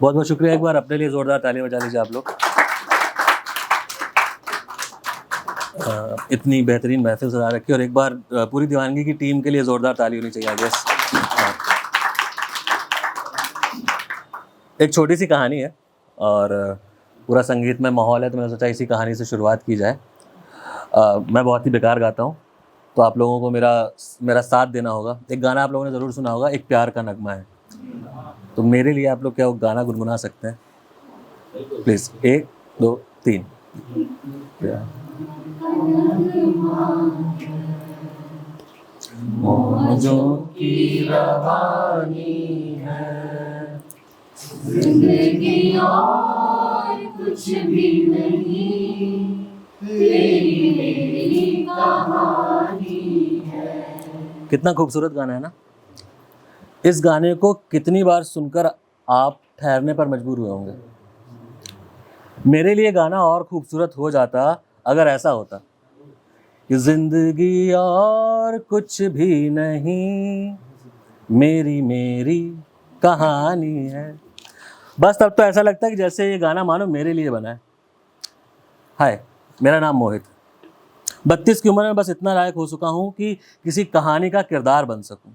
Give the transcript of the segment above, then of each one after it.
बहुत बहुत शुक्रिया, एक बार अपने लिए जोरदार तालियां बजा लीजिए आप लोग। इतनी बेहतरीन महफिल सजा रखी, और एक बार पूरी दीवानगी की टीम के लिए जोरदार ताली होनी चाहिए, आई गेस। एक छोटी सी कहानी है और पूरा संगीतमय माहौल है, तो मैंने सोचा इसी कहानी से शुरुआत की जाए। मैं बहुत ही बेकार गाता हूँ, तो आप लोगों को मेरा साथ देना होगा। एक गाना आप लोगों ने ज़रूर सुना होगा, एक प्यार का नगमा है। तो मेरे लिए आप लोग क्या वो गाना गुनगुना सकते हैं प्लीज़? 1 2 3। मौजों की रवानी है, जिंदगी और कुछ भी नहीं, तेरी मेरी कहानी है। कितना खूबसूरत गाना है ना। इस गाने को कितनी बार सुनकर आप ठहरने पर मजबूर हुए होंगे। मेरे लिए गाना और खूबसूरत हो जाता अगर ऐसा होता कि जिंदगी और कुछ भी नहीं, मेरी मेरी कहानी है। बस तब तो ऐसा लगता है कि जैसे ये गाना मानो मेरे लिए बना है। हाय, मेरा नाम मोहित। 32 की उम्र में बस इतना लायक हो चुका हूँ कि किसी कहानी का किरदार बन सकूं,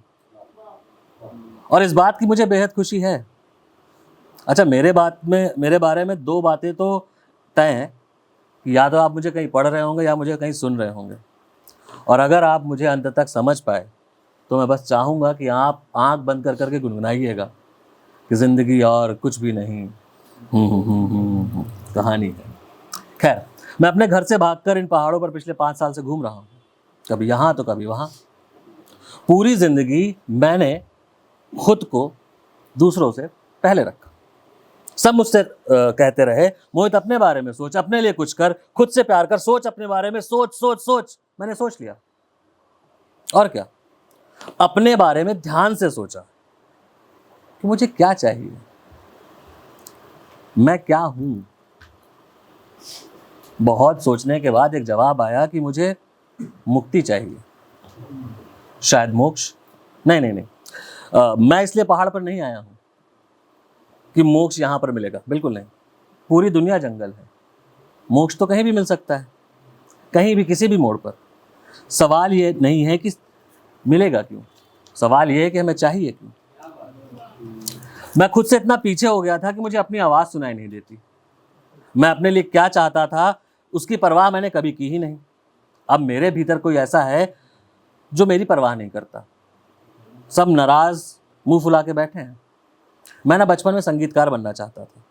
और इस बात की मुझे बेहद खुशी है। अच्छा, मेरे बारे में 2 बातें तो तय हैं कि या तो आप मुझे कहीं पढ़ रहे होंगे या मुझे कहीं सुन रहे होंगे, और अगर आप मुझे अंत तक समझ पाए तो मैं बस चाहूँगा कि आप आंख बंद कर करके गुनगुनाइएगा कि ज़िंदगी और कुछ भी नहीं, कहानी है। खैर, मैं अपने घर से भागकर इन पहाड़ों पर पिछले 5 साल से घूम रहा हूँ, कभी यहाँ तो कभी वहाँ। पूरी ज़िंदगी मैंने खुद को दूसरों से पहले रखा। सब मुझसे कहते रहे, मोहित अपने बारे में सोच, अपने लिए कुछ कर, खुद से प्यार कर, सोच अपने बारे में, सोच सोच सोच। मैंने सोच लिया, और क्या, अपने बारे में ध्यान से सोचा कि मुझे क्या चाहिए, मैं क्या हूं। बहुत सोचने के बाद एक जवाब आया कि मुझे मुक्ति चाहिए, शायद मोक्ष। नहीं नहीं नहीं, मैं इसलिए पहाड़ पर नहीं आया हूं कि मोक्ष यहां पर मिलेगा, बिल्कुल नहीं। पूरी दुनिया जंगल है, मोक्ष तो कहीं भी मिल सकता है, कहीं भी, किसी भी मोड़ पर। सवाल ये नहीं है कि मिलेगा क्यों, सवाल ये है कि हमें चाहिए क्यों। मैं खुद से इतना पीछे हो गया था कि मुझे अपनी आवाज़ सुनाई नहीं देती। मैं अपने लिए क्या चाहता था उसकी परवाह मैंने कभी की ही नहीं। अब मेरे भीतर कोई ऐसा है जो मेरी परवाह नहीं करता। सब नाराज मुंह फुला के बैठे हैं। मैं ना बचपन में संगीतकार बनना चाहता था,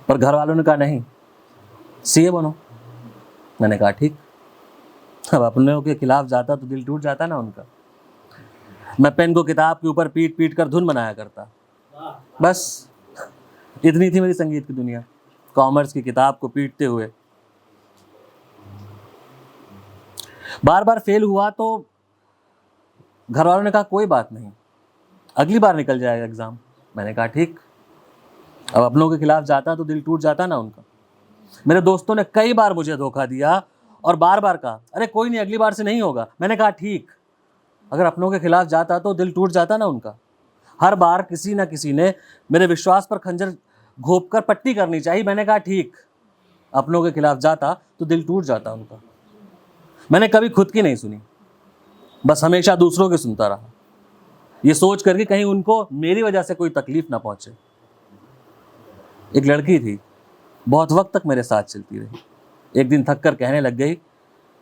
पर घर वालों ने कहा नहीं, सीए बनो। मैंने कहा ठीक। अब अपनों के खिलाफ जाता तो दिल टूट जाता ना उनका। मैं पेन को किताब के ऊपर पीट पीट कर धुन बनाया करता, बस इतनी थी मेरी संगीत की दुनिया। कॉमर्स की किताब को पीटते हुए बार बार फेल हुआ तो घर वालों ने कहा कोई बात नहीं, अगली बार निकल जाएगा एग्जाम। मैंने कहा ठीक। अब अपनों के खिलाफ जाता तो दिल टूट जाता ना उनका। मेरे दोस्तों ने कई बार मुझे धोखा दिया और बार बार कहा अरे कोई नहीं, अगली बार से नहीं होगा। मैंने कहा ठीक। अगर अपनों के खिलाफ जाता तो दिल टूट जाता ना उनका। हर बार किसी ना किसी ने मेरे विश्वास पर खंजर घोंप कर पट्टी करनी चाहिए। मैंने कहा ठीक। अपनों के खिलाफ जाता तो दिल टूट जाता उनका। मैंने कभी खुद की नहीं सुनी, बस हमेशा दूसरों की सुनता रहा, ये सोच करके कहीं उनको मेरी वजह से कोई तकलीफ ना पहुंचे। एक लड़की थी, बहुत वक्त तक मेरे साथ चलती रही। एक दिन थक कर कहने लग गई,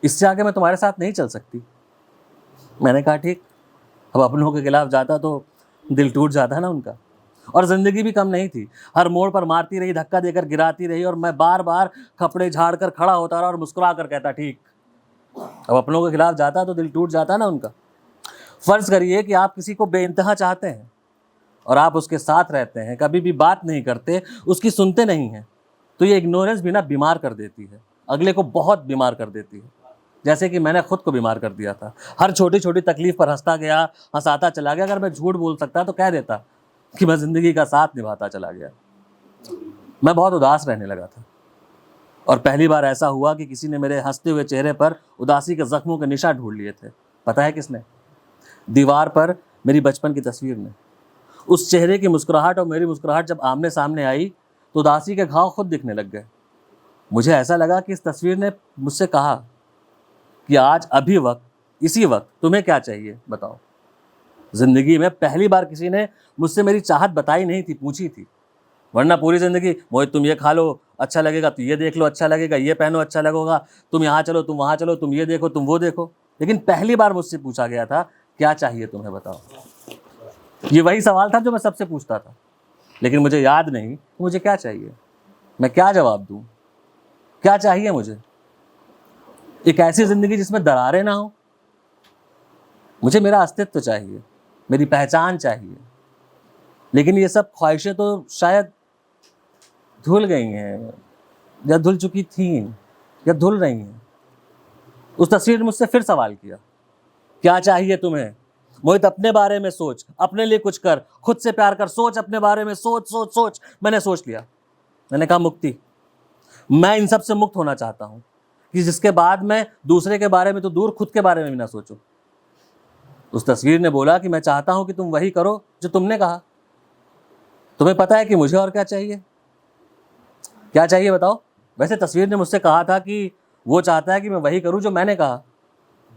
इससे आगे मैं तुम्हारे साथ नहीं चल सकती। मैंने कहा ठीक। अब अपनों के खिलाफ जाता तो दिल टूट जाता है ना उनका। और जिंदगी भी कम नहीं थी, हर मोड़ पर मारती रही, धक्का देकर गिराती रही, और मैं बार बार कपड़े झाड़ कर खड़ा होता रहा और मुस्कुरा कर कहता ठीक। अब अपनों के खिलाफ जाता तो दिल टूट जाता ना उनका। फर्ज करिए कि आप किसी को बेइंतहा चाहते हैं और आप उसके साथ रहते हैं, कभी भी बात नहीं करते, उसकी सुनते नहीं हैं, तो ये इग्नोरेंस भी ना बीमार कर देती है, अगले को बहुत बीमार कर देती है। जैसे कि मैंने खुद को बीमार कर दिया था। हर छोटी छोटी तकलीफ पर हंसता गया, हंसाता चला गया। अगर मैं झूठ बोल सकता तो कह देता कि मैं जिंदगी का साथ निभाता चला गया। मैं बहुत उदास रहने लगा था, और पहली बार ऐसा हुआ कि किसी ने मेरे हंसते हुए चेहरे पर उदासी के जख्मों के निशान ढूंढ लिए थे। पता है किसने? दीवार पर मेरी बचपन की तस्वीर ने। उस चेहरे की मुस्कुराहट और मेरी मुस्कुराहट जब आमने सामने आई तो उदासी के घाव खुद दिखने लग गए। मुझे ऐसा लगा कि इस तस्वीर ने मुझसे कहा कि आज अभी वक्त, इसी वक्त तुम्हें क्या चाहिए बताओ। जिंदगी में पहली बार किसी ने मुझसे मेरी चाहत बताई नहीं थी, पूछी थी। वरना पूरी जिंदगी मोहित तुम ये खा लो अच्छा लगेगा, तो ये देख लो अच्छा लगेगा, ये पहनो अच्छा लगेगा, तुम यहाँ चलो, तुम वहाँ चलो, तुम ये देखो, तुम वो देखो। लेकिन पहली बार मुझसे पूछा गया था क्या चाहिए तुम्हें बताओ। ये वही सवाल था जो मैं सबसे पूछता था, लेकिन मुझे याद नहीं मुझे क्या चाहिए, मैं क्या जवाब दूं, क्या चाहिए मुझे। एक ऐसी जिंदगी जिसमें दरारें ना हो। मुझे मेरा अस्तित्व चाहिए, मेरी पहचान चाहिए। लेकिन ये सब ख्वाहिशें तो शायद धुल गई हैं, या धुल चुकी थीं, या धुल रही हैं। उस तस्वीर ने मुझसे फिर सवाल किया, क्या चाहिए तुम्हें मोहित, अपने बारे में सोच, अपने लिए कुछ कर, खुद से प्यार कर, सोच अपने बारे में, सोच सोच सोच। मैंने सोच लिया। मैंने कहा मुक्ति, मैं इन सब से मुक्त होना चाहता हूं कि जिसके बाद मैं दूसरे के बारे में तो दूर, खुद के बारे में भी ना सोचूं। उस तस्वीर ने बोला कि मैं चाहता हूं कि तुम वही करो जो तुमने कहा। तुम्हें पता है कि मुझे और क्या चाहिए? क्या चाहिए बताओ। वैसे तस्वीर ने मुझसे कहा था कि वो चाहता है कि मैं वही करूं जो मैंने कहा।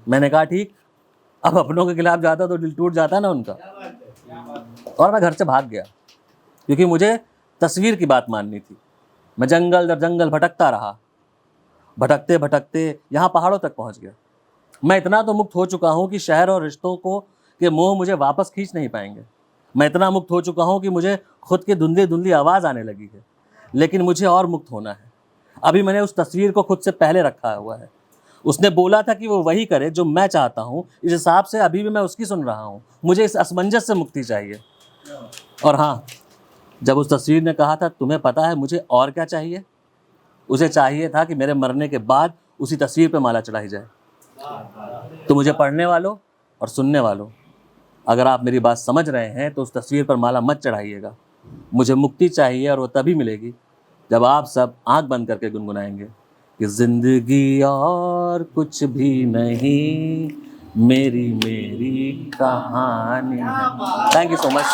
मैंने कहा ठीक, अब अपनों के खिलाफ जाता तो दिल टूट जाता ना उनका। और मैं घर से भाग गया क्योंकि मुझे तस्वीर की बात माननी थी। मैं जंगल दर जंगल भटकता रहा, भटकते भटकते यहाँ पहाड़ों तक पहुँच गया। मैं इतना तो मुक्त हो चुका हूँ कि शहर और रिश्तों को के मोह मुझे वापस खींच नहीं पाएंगे। मैं इतना मुक्त हो चुका हूँ कि मुझे खुद की धुंधली धुंधली आवाज़ आने लगी है। लेकिन मुझे और मुक्त होना है। अभी मैंने उस तस्वीर को खुद से पहले रखा हुआ है। उसने बोला था कि वो वही करे जो मैं चाहता हूँ। इस हिसाब से अभी भी मैं उसकी सुन रहा हूँ। मुझे इस असमंजस से मुक्ति चाहिए। और हाँ, जब उस तस्वीर ने कहा था तुम्हें पता है मुझे और क्या चाहिए, उसे चाहिए था कि मेरे मरने के बाद उसी तस्वीर पर माला चढ़ाई जाए। तो मुझे पढ़ने वालों और सुनने वालों, अगर आप मेरी बात समझ रहे हैं तो उस तस्वीर पर माला मत चढ़ाइएगा। मुझे मुक्ति चाहिए और वो तभी मिलेगी जब आप सब आंख बंद करके गुनगुनाएंगे कि जिंदगी और कुछ भी नहीं, मेरी मेरी कहानी। Thank you so much.